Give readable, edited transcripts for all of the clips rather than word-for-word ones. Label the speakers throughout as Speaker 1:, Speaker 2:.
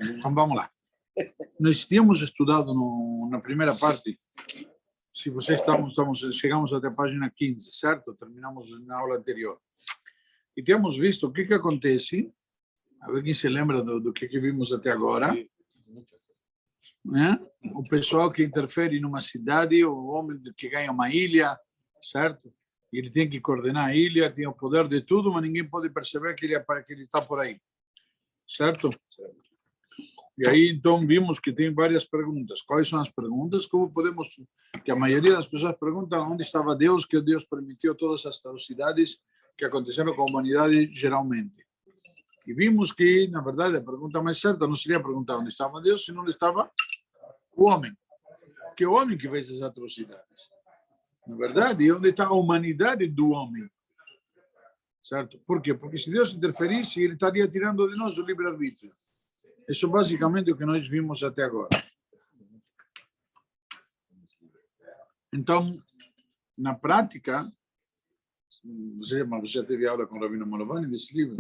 Speaker 1: Então vamos lá. Nós tínhamos estudado na primeira parte, se vocês chegamos até a página 15, certo? Terminamos na aula anterior. E temos visto o que acontece, a ver quem se lembra do que vimos até agora. O pessoal que interfere numa cidade, o homem que ganha uma ilha, certo? E ele tem que coordenar a ilha, tem o poder de tudo, mas ninguém pode perceber que ele está por aí, certo? E aí, então, vimos que tem várias perguntas. Quais são as perguntas? Como podemos... Que a maioria das pessoas perguntam onde estava Deus, que Deus permitiu todas as atrocidades que aconteceram com a humanidade, geralmente. E vimos que, na verdade, a pergunta mais certa não seria perguntar onde estava Deus, senão onde estava o homem. Que é o homem que fez as atrocidades. Na verdade, onde está a humanidade do homem. Certo? Por quê? Porque se Deus interferisse, ele estaria tirando de nós o livre-arbítrio. Isso basicamente é o que nós vimos até agora. Então, na prática, você teve aula com o Rabino Molovani desse livro?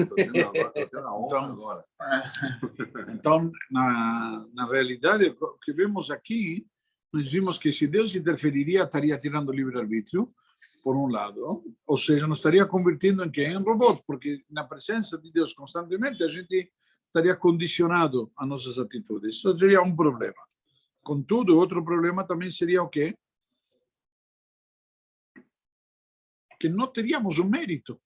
Speaker 1: Então, na realidade, o que vemos aqui, nós vimos que se Deus interferiria, estaria tirando o livre-arbítrio, por um lado, ou seja, não estaria convertendo em quê? Em robôs, porque na presença de Deus constantemente, a gente estaria condicionado a nossas atitudes. Isso seria um problema. Contudo, outro problema também seria o quê? Que não teríamos o mérito.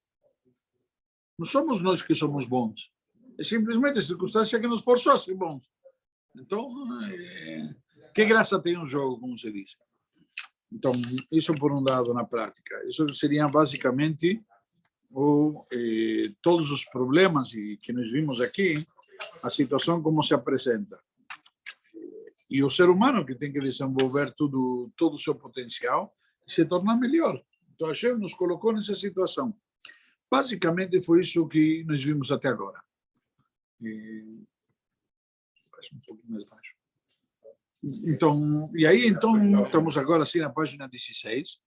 Speaker 1: Não somos nós que somos bons. É simplesmente a circunstância que nos forçou a ser bons. Então, que graça tem um jogo, como se diz? Então, isso por um lado na prática. Isso seria basicamente todos os problemas que nós vimos aqui, a situação como se apresenta. E o ser humano que tem que desenvolver todo o seu potencial e se tornar melhor. Então, a Hashem nos colocou nessa situação. Basicamente, foi isso que nós vimos até agora. Faz um pouquinho mais baixo. Então, e aí, então, estamos agora assim na página 16.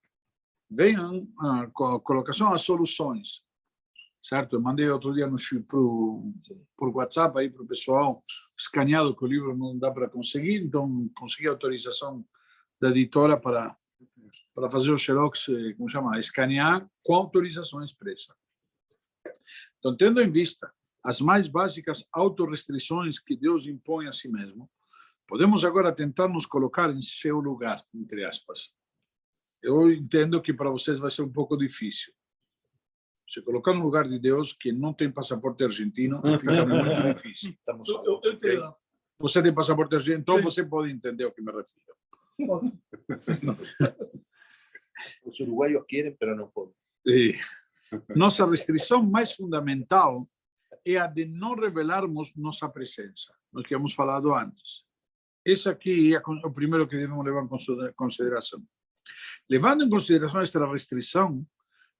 Speaker 1: Vem a colocação das soluções. Certo? Eu mandei outro dia por WhatsApp aí para o pessoal, escaneado, que o livro não dá para conseguir, então consegui a autorização da editora para fazer o xerox, como chama, escanear com autorização expressa. Então, tendo em vista as mais básicas autorrestrições que Deus impõe a si mesmo, podemos agora tentar nos colocar em seu lugar, entre aspas. Eu entendo que para vocês vai ser um pouco difícil. Se colocar no lugar de Deus, que não tem passaporte argentino, fica muito difícil. Você tem passaporte argentino, então você pode entender ao que me refiro.
Speaker 2: Os uruguaios querem, mas não podem.
Speaker 1: Nossa restrição mais fundamental é a de não revelarmos nossa presença. Nós tínhamos falado antes. Esse aqui é o primeiro que devemos levar em consideração. Levando em consideração esta restrição,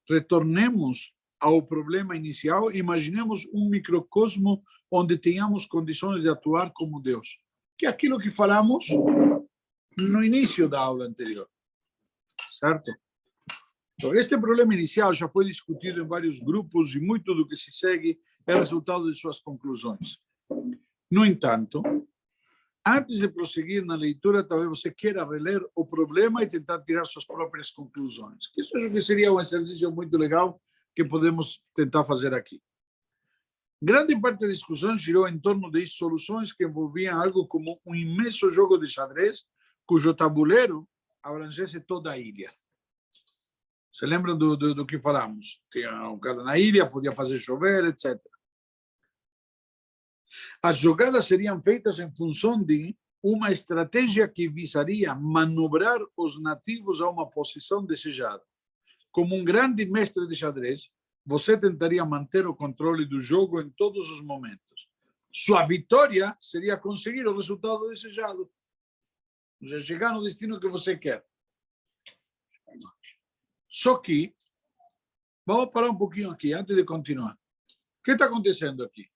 Speaker 1: retornemos ao problema inicial e imaginemos um microcosmo onde tenhamos condições de atuar como Deus. Que é aquilo que falamos no início da aula anterior. Certo? Então, este problema inicial já foi discutido em vários grupos e muito do que se segue é resultado de suas conclusões. No entanto, antes de prosseguir na leitura, talvez você queira reler o problema e tentar tirar suas próprias conclusões. Isso acho que seria um exercício muito legal que podemos tentar fazer aqui. Grande parte da discussão girou em torno de soluções que envolviam algo como um imenso jogo de xadrez, cujo tabuleiro abrangesse toda a ilha. Você lembra do que falamos? Tinha um cara na ilha, podia fazer chover, etc. As jogadas seriam feitas em função de uma estratégia que visaria manobrar os nativos a uma posição desejada. Como um grande mestre de xadrez, você tentaria manter o controle do jogo em todos os momentos. Sua vitória seria conseguir o resultado desejado. Ou seja, chegar no destino que você quer. Só que, vamos parar um pouquinho aqui, antes de continuar. O que está acontecendo aqui?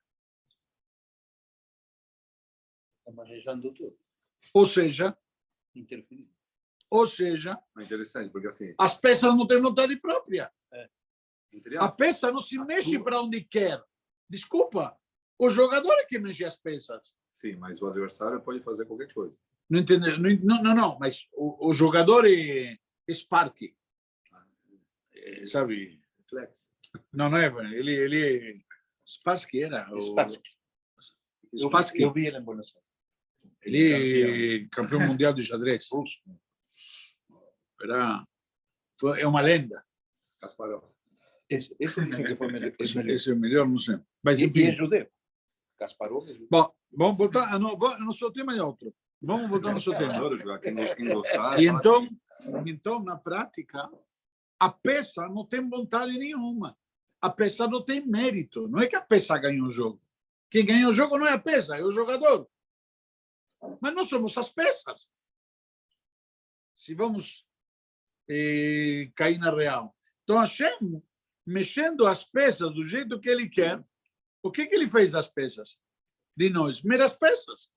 Speaker 2: Está manejando tudo.
Speaker 1: Ou seja,
Speaker 2: interferindo.
Speaker 1: Ou seja,
Speaker 3: é interessante, porque assim,
Speaker 1: as peças não têm vontade própria. A peça não se mexe para onde quer. Desculpa, o jogador é que mexe as peças.
Speaker 3: Sim, mas o adversário pode fazer qualquer coisa.
Speaker 1: Não entendeu? Não, mas o jogador é Spark. Sabe?
Speaker 3: Flex.
Speaker 1: Não é, ele é Spassky era.
Speaker 2: Spassky.
Speaker 1: Spassky.
Speaker 2: Eu vi ele em Buenos Aires.
Speaker 1: Ele é campeão mundial de xadrez.
Speaker 2: Russo.
Speaker 1: É uma lenda.
Speaker 3: Kasparov.
Speaker 2: Esse dizem que foi melhor.
Speaker 1: Esse é o melhor, não sei. Mas,
Speaker 2: E
Speaker 1: enfim.
Speaker 2: é judeu. Kasparov é judeu.
Speaker 1: Bom, vamos voltar. Não, nosso tema é outro. Vamos voltar ao nosso tema.
Speaker 3: Adoro jogar. Quem gostar.
Speaker 1: E então, na prática, a peça não tem vontade nenhuma. A peça não tem mérito. Não é que a peça ganha o jogo. Quem ganha o jogo não é a peça, é o jogador. Mas nós somos as peças. Se vamos cair na real. Então, Hashem, mexendo as peças do jeito que ele quer, o que ele fez das peças? De nós, meras peças.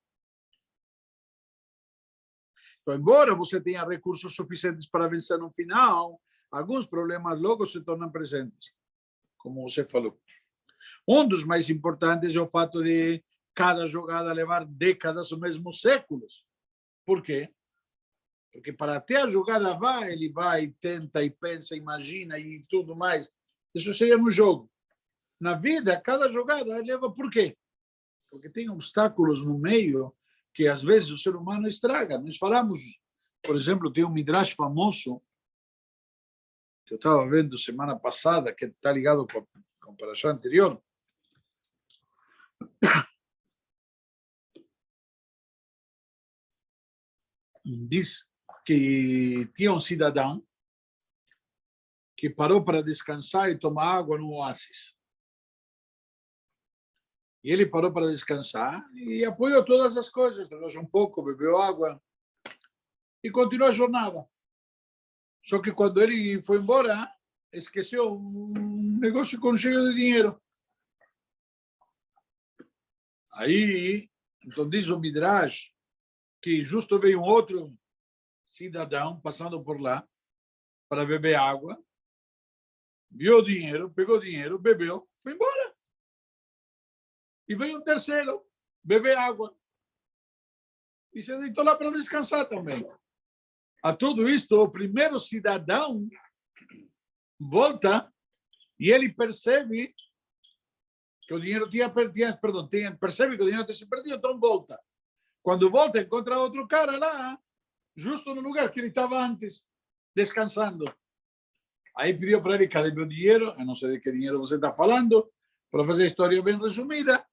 Speaker 1: Então, embora você tenha recursos suficientes para vencer no final, alguns problemas logo se tornam presentes, como você falou. Um dos mais importantes é o fato de cada jogada levar décadas ou mesmo séculos. Por quê? Porque para até a jogada ele vai, tenta e pensa, imagina e tudo mais. Isso seria no jogo. Na vida, cada jogada leva por quê? Porque tem obstáculos no meio que às vezes o ser humano estraga. Nós falamos, por exemplo, tem um midrash famoso que eu estava vendo semana passada, que está ligado com a comparação anterior. Diz que tinha um cidadão que parou para descansar e tomar água no oásis. E ele parou para descansar e apoiou todas as coisas, relaxou um pouco, bebeu água e continuou a jornada. Só que quando ele foi embora, esqueceu um negócio com cheio de dinheiro. Aí, então diz o Midrash que justo veio um outro cidadão passando por lá para beber água, viu o dinheiro, pegou o dinheiro, bebeu, foi embora. E veio um terceiro beber água. E se deitou lá para descansar também. A tudo isto, o primeiro cidadão volta e ele percebe que o dinheiro percebe que o dinheiro tinha se perdido, então volta. Quando volta, encontra outro cara lá, justo no lugar que ele estava antes, descansando. Aí pediu para ele, cadê meu dinheiro? Eu não sei de que dinheiro você está falando. Para fazer a história bem resumida,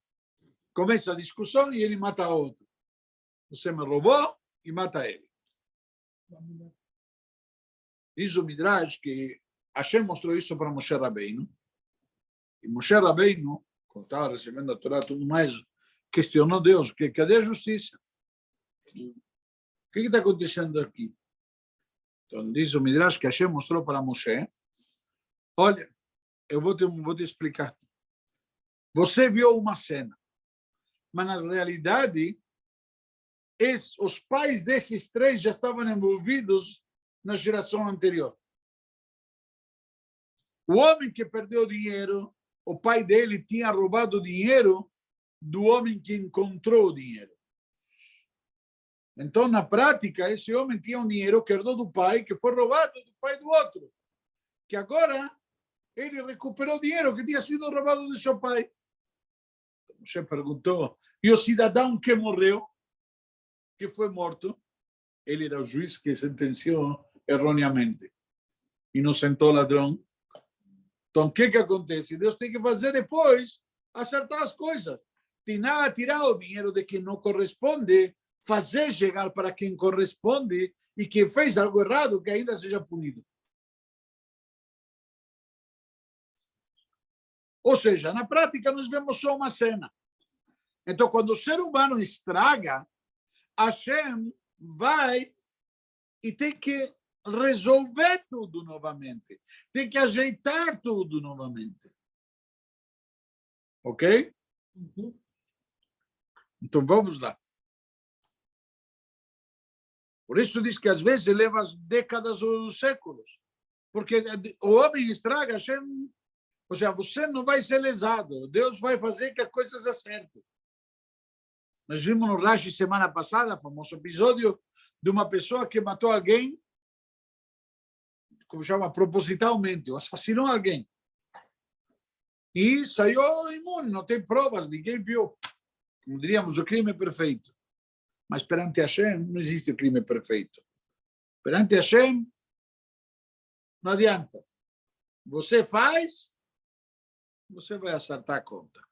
Speaker 1: começa a discussão e ele mata outro. Você me roubou e mata ele. Diz o Midrash que Hashem mostrou isso para Moshe Rabbeinu. E Moshe Rabbeinu, quando estava recebendo a Torá, tudo mais, questionou Deus, cadê a justiça? O que está acontecendo aqui? Então, diz o Midrash que Hashem mostrou para Moshe, olha, eu vou te explicar. Você viu uma cena, mas, na realidade, os pais desses três já estavam envolvidos na geração anterior. O homem que perdeu o dinheiro, o pai dele tinha roubado o dinheiro do homem que encontrou o dinheiro. Então, na prática, esse homem tinha um dinheiro que herdou do pai, que foi roubado do pai do outro, que agora ele recuperou o dinheiro que tinha sido roubado do seu pai. Você perguntou, e o cidadão que morreu, que foi morto, ele era o juiz que sentenciou erroneamente, inocentou o ladrão. Então, o que acontece? Deus tem que fazer depois, acertar as coisas. Tem nada tirar o dinheiro de quem não corresponde, fazer chegar para quem corresponde e quem fez algo errado que ainda seja punido. Ou seja, na prática, nós vemos só uma cena. Então, quando o ser humano estraga, Hashem vai e tem que resolver tudo novamente. Tem que ajeitar tudo novamente. Ok? Então, vamos lá. Por isso diz que às vezes leva décadas ou séculos. Porque o homem estraga, Hashem Ou seja, você não vai ser lesado. Deus vai fazer que as coisas acertem. Nós vimos no Rashi semana passada, famoso episódio, de uma pessoa que matou alguém, como chama, propositalmente, ou assassinou alguém. E saiu imune, não tem provas, ninguém viu. Como diríamos, o crime é perfeito. Mas perante Hashem não existe o crime perfeito. Perante Hashem, não adianta. Você faz, você vai acertar a conta. O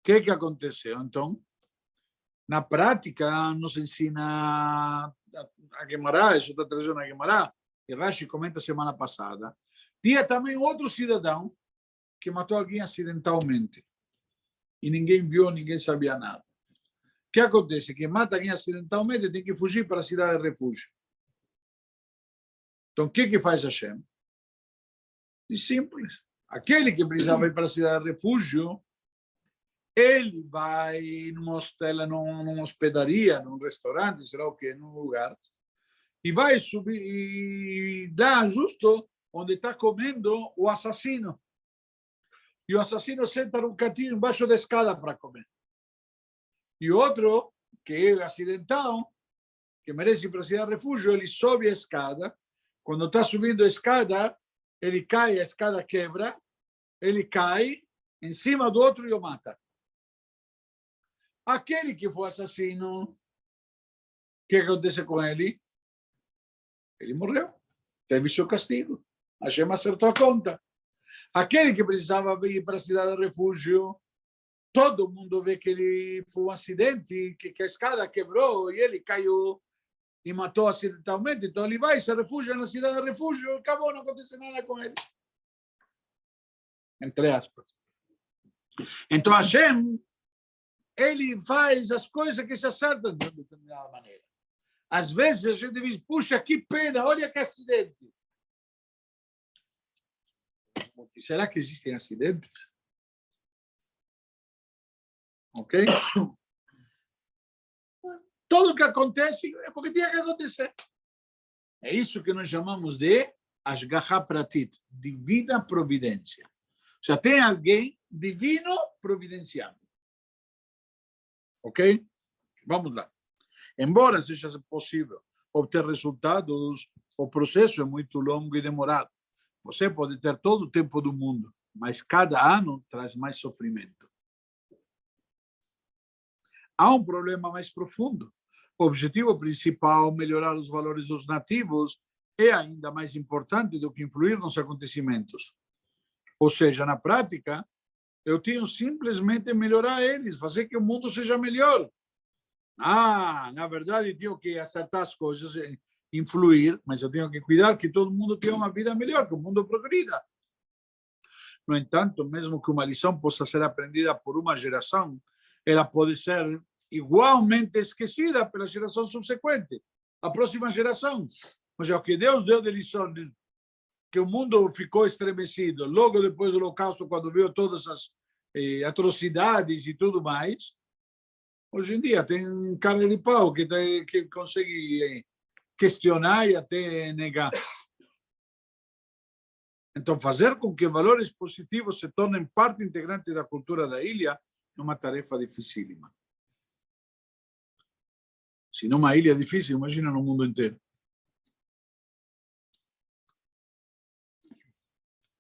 Speaker 1: que aconteceu? Então, na prática, nos ensina a Guemará, isso está trazendo a Guemará, e Rashi comenta semana passada. Tinha também outro cidadão que matou alguém acidentalmente. E ninguém viu, ninguém sabia nada. O que acontece? Quem mata alguém acidentalmente tem que fugir para a cidade de refúgio. Então, o que faz Hashem? É simples. Aquele que precisava ir para a cidade de refúgio, ele vai numa hospedaria, num restaurante, sei lá o que, num lugar, e vai subir, e lá justo onde está comendo o assassino. E o assassino senta num cantinho embaixo da escada para comer. E outro, que é acidentado, que merece ir para a cidade de refúgio, ele sobe a escada. Quando está subindo a escada, ele cai, a escada quebra, ele cai em cima do outro e o mata. Aquele que foi assassino, o que acontece com ele? Ele morreu. Teve seu castigo. Hashem acertou a conta. Aquele que precisava ir para a cidade de refúgio, todo mundo vê que ele foi um acidente, que a escada quebrou e ele caiu e matou acidentalmente. Então ele vai, se refugia na cidade de refúgio e acabou, não acontece nada com ele. Entre aspas. Então Hashem, ele faz as coisas que se acertam de determinada maneira. Às vezes a gente diz, puxa, que pena, olha que acidente. Será que existem acidentes? Ok? Tudo o que acontece é porque tinha que acontecer. É isso que nós chamamos de Ashgaha Pratit, divina providência. Ou seja, tem alguém divino providenciando. Ok? Vamos lá. Embora seja possível obter resultados, o processo é muito longo e demorado. Você pode ter todo o tempo do mundo, mas cada ano traz mais sofrimento. Há um problema mais profundo. O objetivo principal, melhorar os valores dos nativos, é ainda mais importante do que influir nos acontecimentos. Ou seja, na prática, eu tenho simplesmente melhorar eles, fazer que o mundo seja melhor. Na verdade, tenho que acertar as coisas, influir, mas eu tenho que cuidar que todo mundo tenha uma vida melhor, que o mundo progrida. No entanto, mesmo que uma lição possa ser aprendida por uma geração, ela pode ser igualmente esquecida pela geração subsequente, a próxima geração. Ou seja, o que Deus deu de lição, que o mundo ficou estremecido logo depois do Holocausto, quando viu todas as atrocidades e tudo mais, hoje em dia tem cara de pau que consegue questionar e até negar. Então, fazer com que valores positivos se tornem parte integrante da cultura da ilha é uma tarefa dificílima. Se numa ilha é difícil, imagina no mundo inteiro.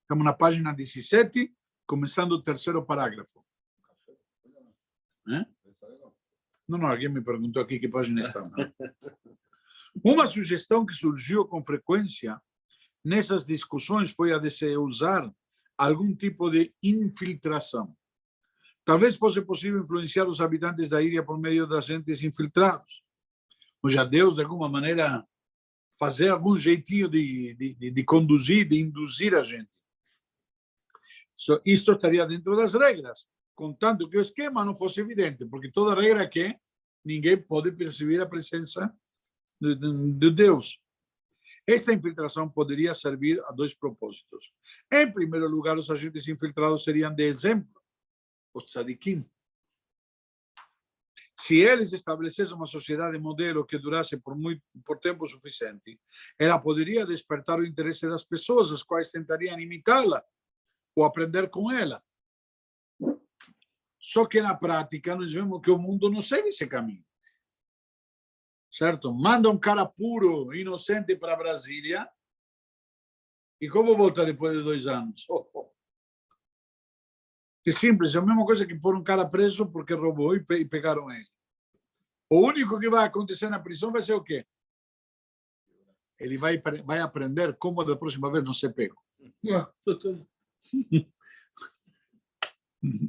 Speaker 1: Estamos na página 17, começando o terceiro parágrafo. Não, alguém me perguntou aqui que página está. Uma sugestão que surgiu com frequência nessas discussões foi a de se usar algum tipo de infiltração. Talvez fosse possível influenciar os habitantes da ilha por meio de agentes infiltrados. Ou já Deus, de alguma maneira, fazer algum jeitinho de conduzir, de induzir a gente. Isso estaria dentro das regras, contanto que o esquema não fosse evidente, porque toda regra é que ninguém pode perceber a presença de Deus. Esta infiltração poderia servir a dois propósitos. Em primeiro lugar, os agentes infiltrados seriam de exemplo, os tzadikim. Se eles estabelecessem uma sociedade modelo que durasse por tempo suficiente, ela poderia despertar o interesse das pessoas, as quais tentariam imitá-la, ou aprender com ela. Só que na prática nós vemos que o mundo não segue esse caminho. Certo? Manda um cara puro, inocente para Brasília, e como volta depois de 2 anos? É simples, é a mesma coisa que pôr um cara preso porque roubou e pegaram ele. O único que vai acontecer na prisão vai ser o quê? Ele vai aprender como da próxima vez não ser pego.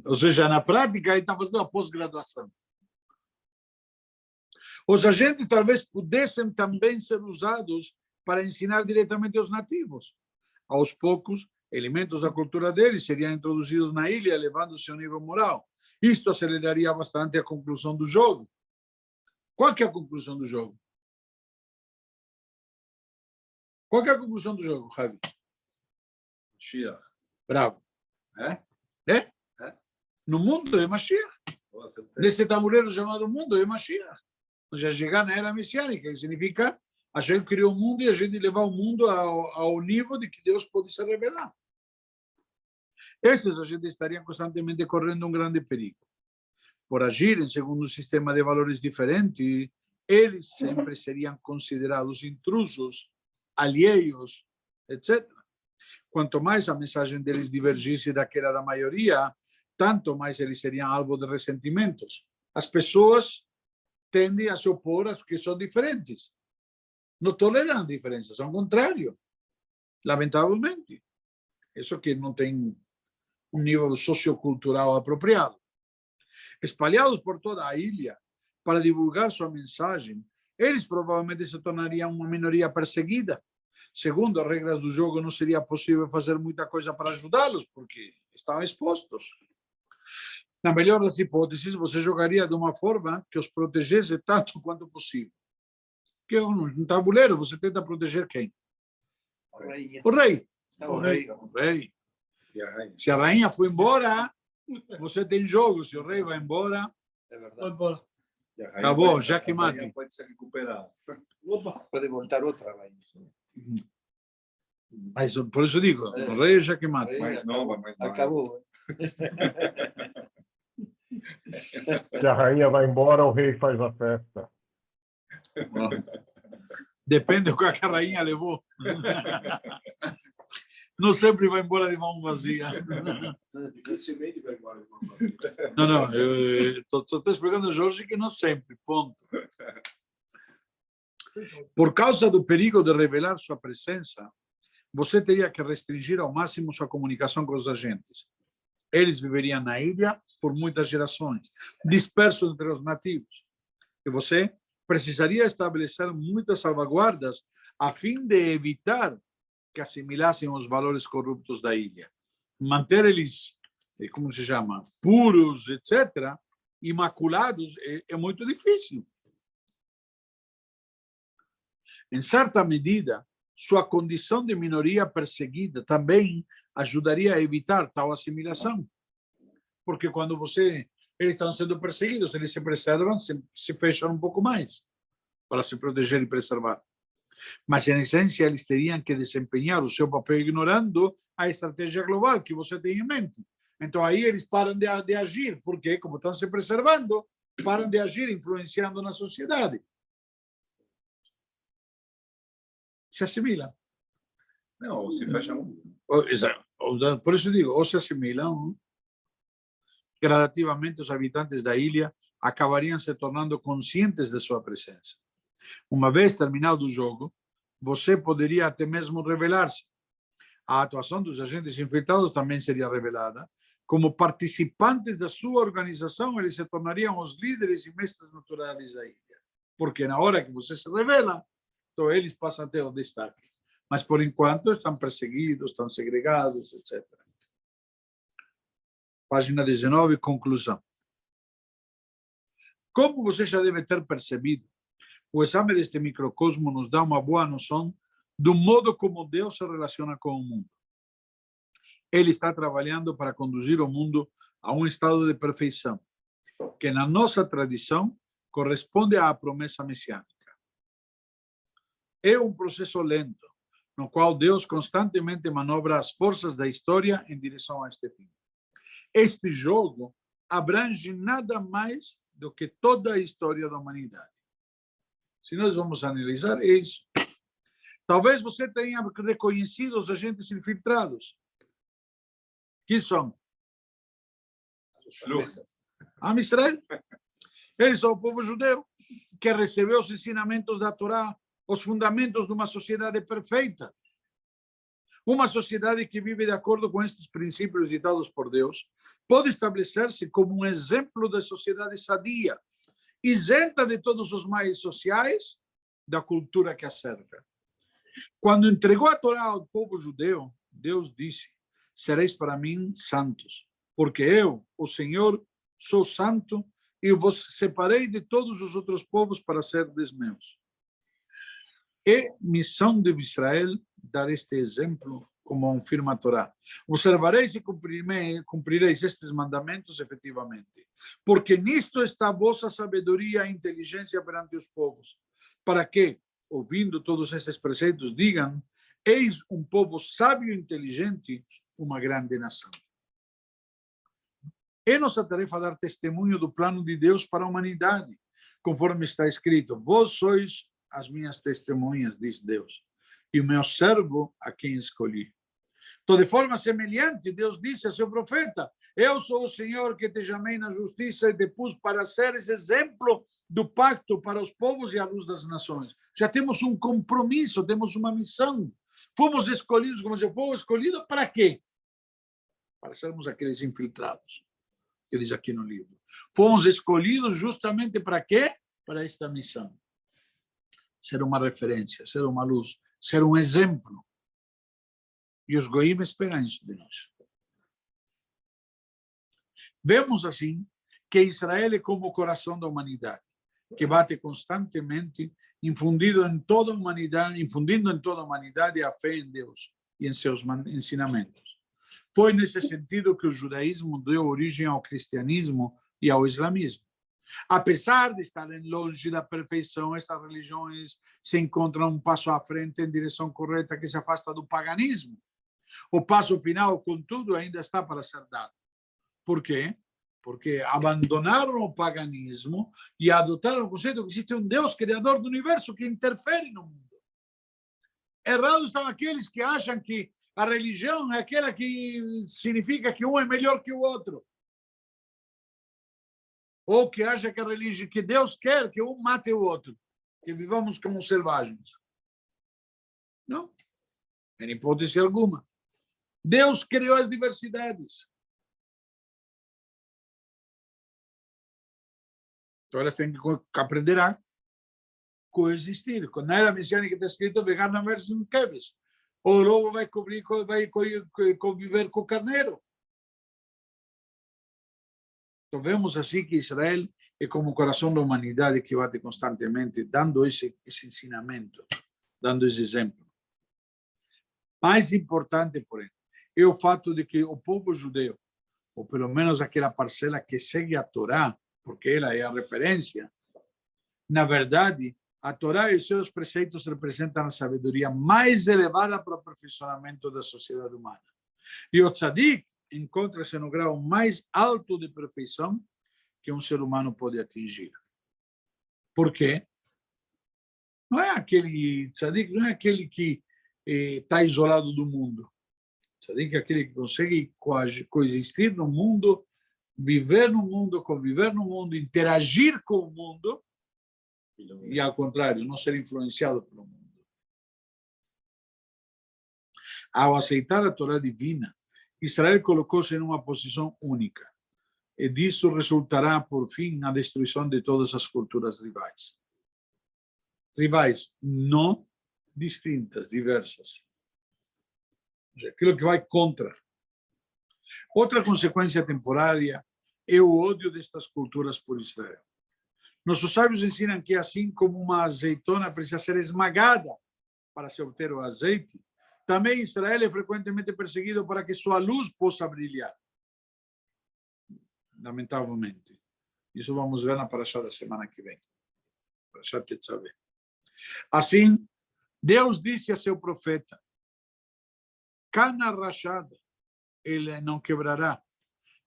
Speaker 1: Ou seja, na prática, ele está fazendo a pós-graduação. Os agentes talvez pudessem também ser usados para ensinar diretamente aos nativos. Aos poucos, elementos da cultura deles seriam introduzidos na ilha, elevando seu nível moral. Isto aceleraria bastante a conclusão do jogo. Qual que é a conclusão do jogo? Qual que é a conclusão do jogo, Javi?
Speaker 3: Mashiach.
Speaker 1: Bravo.
Speaker 3: É?
Speaker 1: No mundo é Mashiach. Nesse tabuleiro chamado mundo é Mashiach. Ou seja, chegar na era messiânica, que significa a gente criou o mundo e a gente levar o mundo ao nível de que Deus pode se revelar. Esses a gente estaria constantemente correndo um grande perigo. Por agirem segundo um sistema de valores diferente, eles sempre seriam considerados intrusos, alheios, etc. Quanto mais a mensagem deles divergisse daquela da maioria, tanto mais eles seriam alvo de ressentimentos. As pessoas tendem a se opor às que são diferentes. Não toleram a diferença, são contrários. Lamentavelmente. Isso que não tem um nível sociocultural apropriado. Espalhados por toda a ilha para divulgar sua mensagem, eles provavelmente se tornariam uma minoria perseguida. Segundo as regras do jogo, não seria possível fazer muita coisa para ajudá-los, porque estavam expostos. Na melhor das hipóteses, você jogaria de uma forma que os protegesse tanto quanto possível. Porque no tabuleiro você tenta proteger quem? O rei.
Speaker 2: O rei.
Speaker 1: O rei. Se a rainha foi embora, você tem jogo. Se o rei vai embora,
Speaker 2: Vai embora.
Speaker 1: acabou, já que mate.
Speaker 3: Pode ser recuperado.
Speaker 2: Pode voltar outra rainha.
Speaker 1: Mas por isso digo, o rei já que mate.
Speaker 3: Mais nova, mais nova.
Speaker 2: Acabou.
Speaker 4: Se a rainha vai embora, o rei faz a festa.
Speaker 1: Depende do que a rainha levou. Não sempre vai embora de mão vazia.
Speaker 3: Dificilmente vai embora de mão vazia.
Speaker 1: Não, eu estou explicando, Jorge, que não sempre, ponto. Por causa do perigo de revelar sua presença, você teria que restringir ao máximo sua comunicação com os agentes. Eles viveriam na ilha por muitas gerações, dispersos entre os nativos. E você precisaria estabelecer muitas salvaguardas a fim de evitar que assimilassem os valores corruptos da ilha. Manter eles, como se chama, puros, etc., imaculados, é muito difícil. Em certa medida, sua condição de minoria perseguida também ajudaria a evitar tal assimilação. Porque quando eles estão sendo perseguidos, eles se preservam, se fecham um pouco mais para se proteger e preservar. Mas, em essência, eles teriam que desempenhar o seu papel ignorando a estratégia global que você tem em mente. Então, aí eles param de agir, porque, como estão se preservando, param de agir influenciando na sociedade. Se assimilam.
Speaker 3: Não, se fecha um.
Speaker 1: Por isso digo, ou se assimilam, gradativamente os habitantes da ilha acabariam se tornando conscientes de sua presença. Uma vez terminado o jogo, você poderia até mesmo revelar-se. A atuação dos agentes infiltrados também seria revelada. Como participantes da sua organização, eles se tornariam os líderes e mestres naturais da ilha. Porque na hora que você se revela, então eles passam a ter o destaque. Mas, por enquanto, estão perseguidos, estão segregados, etc. Página 19, conclusão. Como você já deve ter percebido, o exame deste microcosmo nos dá uma boa noção do modo como Deus se relaciona com o mundo. Ele está trabalhando para conduzir o mundo a um estado de perfeição, que na nossa tradição corresponde à promessa messiânica. É um processo lento, no qual Deus constantemente manobra as forças da história em direção a este fim. Este jogo abrange nada mais do que toda a história da humanidade. Se nós vamos analisar, é isso. Talvez você tenha reconhecido os agentes infiltrados. Que são? Am Israel. Eles são o povo judeu que recebeu os ensinamentos da Torá, os fundamentos de uma sociedade perfeita. Uma sociedade que vive de acordo com estes princípios ditados por Deus pode estabelecer-se como um exemplo de sociedade sadia, isenta de todos os males sociais da cultura que a cerca. Quando entregou a Torá ao povo judeu, Deus disse: sereis para mim santos, porque eu, o Senhor, sou santo e vos separei de todos os outros povos para serdes meus. É missão de Israel dar este exemplo, como afirma a Torá. Observareis e cumprireis estes mandamentos efetivamente, porque nisto está a vossa sabedoria e inteligência perante os povos, para que, ouvindo todos estes preceitos, digam: eis um povo sábio e inteligente, uma grande nação. É nossa tarefa dar testemunho do plano de Deus para a humanidade, conforme está escrito: vós sois as minhas testemunhas, diz Deus, e o meu servo a quem escolhi. Então, de forma semelhante, Deus disse a seu profeta: eu sou o Senhor que te chamei na justiça e te pus para seres exemplo do pacto para os povos e a luz das nações. Já temos um compromisso, temos uma missão. Fomos escolhidos, como se fosse escolhido, para quê? Para sermos aqueles infiltrados, que diz aqui no livro. Fomos escolhidos justamente para quê? Para esta missão. Ser uma referência, ser uma luz, ser um exemplo. E os goim esperam isso de nós. Vemos assim que Israel é como o coração da humanidade, que bate constantemente, infundindo em toda a humanidade a fé em Deus e em seus ensinamentos. Foi nesse sentido que o judaísmo deu origem ao cristianismo e ao islamismo. Apesar de estarem longe da perfeição, estas religiões se encontram um passo à frente em direção correta que se afasta do paganismo. O passo final, contudo, ainda está para ser dado. Por quê? Porque abandonaram o paganismo e adotaram o conceito que existe um Deus criador do universo que interfere no mundo. Errados estão aqueles que acham que a religião é aquela que significa que um é melhor que o outro. Ou que acha que a religião, que Deus quer que um mate o outro, que vivamos como selvagens. Não, em hipótese alguma. Deus criou as diversidades. Então elas têm que aprender a coexistir. Quando na era messiânica está escrito vegano versus keves. O lobo vai conviver com o carneiro. Então vemos assim que Israel é como o coração da humanidade que bate constantemente, dando esse ensinamento, dando esse exemplo. Mais importante, porém, é o fato de que o povo judeu, ou pelo menos aquela parcela que segue a Torá, porque ela é a referência, na verdade, a Torá e seus preceitos representam a sabedoria mais elevada para o aperfeiçoamento da sociedade humana. E o tzadik encontra-se no grau mais alto de perfeição que um ser humano pode atingir. Por quê? Não é aquele tzadik, não é aquele que está isolado do mundo. Tzadik é aquele que consegue coexistir no mundo, viver no mundo, conviver no mundo, interagir com o mundo e, ao contrário, não ser influenciado pelo mundo. Ao aceitar a Torá divina, Israel colocou-se em uma posição única, e disso resultará, por fim, a destruição de todas as culturas rivais. Rivais não distintas, diversas. Aquilo que vai contra. Outra consequência temporária é o ódio destas culturas por Israel. Nossos sábios ensinam que, assim como uma azeitona precisa ser esmagada para se obter o azeite, também Israel é frequentemente perseguido para que sua luz possa brilhar. Lamentavelmente. Isso vamos ver na parashá da semana que vem. Parashá Tetzaveh. Assim, Deus disse a seu profeta: cana rachada, ele não quebrará.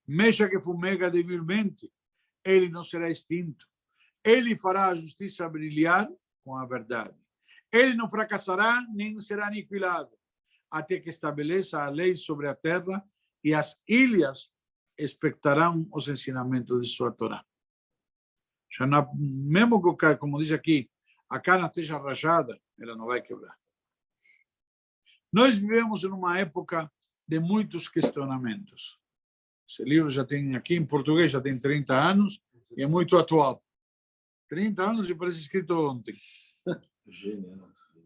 Speaker 1: Mecha que fumega debilmente, ele não será extinto. Ele fará a justiça brilhar com a verdade. Ele não fracassará, nem será aniquilado, até que estabeleça a lei sobre a terra e as ilhas expectarão os ensinamentos de sua Torá. Mesmo que, como diz aqui, a cana esteja rachada, ela não vai quebrar. Nós vivemos em uma época de muitos questionamentos. Esse livro já tem, aqui em português, já tem 30 anos e é muito atual. 30 anos e parece escrito ontem.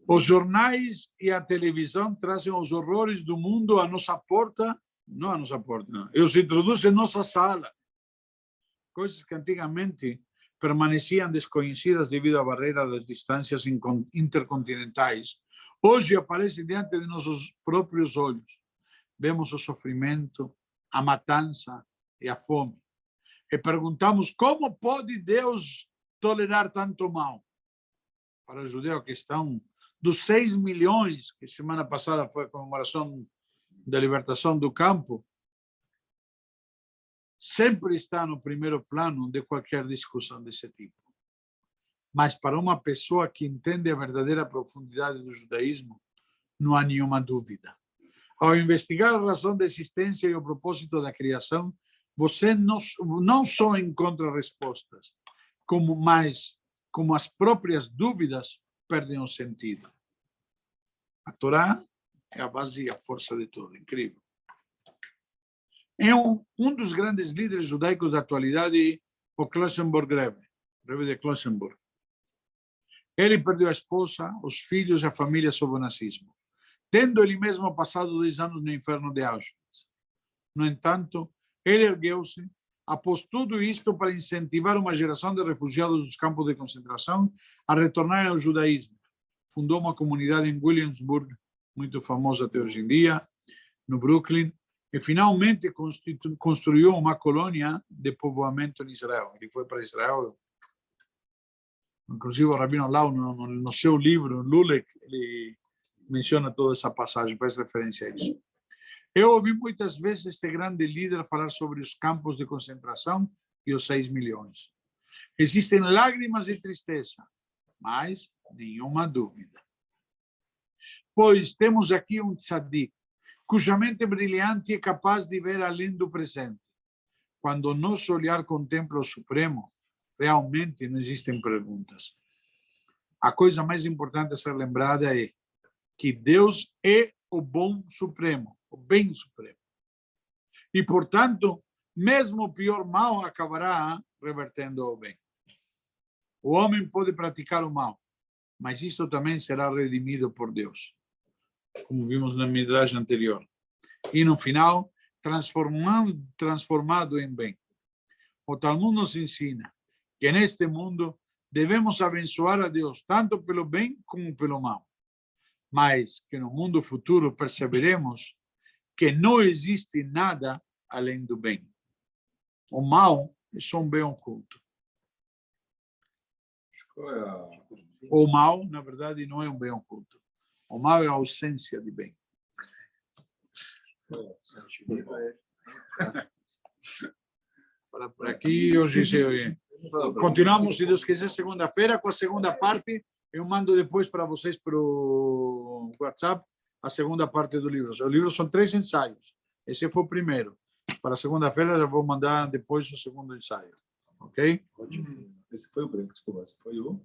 Speaker 1: Os jornais e a televisão trazem os horrores do mundo à nossa porta, não à nossa porta, não. E os introduzem em nossa sala. Coisas que antigamente permaneciam desconhecidas devido à barreira das distâncias intercontinentais, hoje aparecem diante de nossos próprios olhos. Vemos o sofrimento, a matança e a fome. E perguntamos como pode Deus tolerar tanto mal? Para o judeu, a questão dos 6 milhões, que semana passada foi a comemoração da libertação do campo, sempre está no primeiro plano de qualquer discussão desse tipo. Mas para uma pessoa que entende a verdadeira profundidade do judaísmo, não há nenhuma dúvida. Ao investigar a razão da existência e o propósito da criação, você não só encontra respostas, como as próprias dúvidas perdem o sentido. A Torá é a base e a força de tudo. Incrível. É um dos grandes líderes judaicos da atualidade, o Klausenburg Rebbe de Klausenburg. Ele perdeu a esposa, os filhos e a família sob o nazismo, tendo ele mesmo passado 2 anos no inferno de Auschwitz. No entanto, ele ergueu-se, após tudo isto, para incentivar uma geração de refugiados dos campos de concentração a retornarem ao judaísmo. Fundou uma comunidade em Williamsburg, muito famosa até hoje em dia, no Brooklyn, e finalmente construiu uma colônia de povoamento em Israel. Ele foi para Israel. Inclusive, o Rabino Lau, no seu livro, Lulek, ele menciona toda essa passagem, faz referência a isso. Eu ouvi muitas vezes este grande líder falar sobre os campos de concentração e os 6 milhões. Existem lágrimas e tristeza, mas nenhuma dúvida. Pois temos aqui um tzadik, cuja mente brilhante é capaz de ver além do presente. Quando o nosso olhar contempla o Supremo, realmente não existem perguntas. A coisa mais importante a ser lembrada é que Deus é o bom supremo, o bem supremo. E, portanto, mesmo o pior mal acabará revertendo ao bem. O homem pode praticar o mal, mas isto também será redimido por Deus, como vimos na midrash anterior. E, no final, transformado em bem. O Talmud nos ensina que, neste mundo, devemos abençoar a Deus tanto pelo bem como pelo mal. Mas que no mundo futuro perceberemos que não existe nada além do bem. O mal é só um bem oculto. O mal, na verdade, não é um bem oculto. O mal é a ausência de bem. Por aqui, hoje continuamos, se Deus quiser, segunda-feira, com a segunda parte. Eu mando depois para vocês pelo WhatsApp a segunda parte do livro. O livro são 3 ensaios. Esse foi o primeiro. Para segunda-feira eu vou mandar depois o segundo ensaio. Ok?
Speaker 3: Esse foi o primeiro, desculpa. Esse foi o...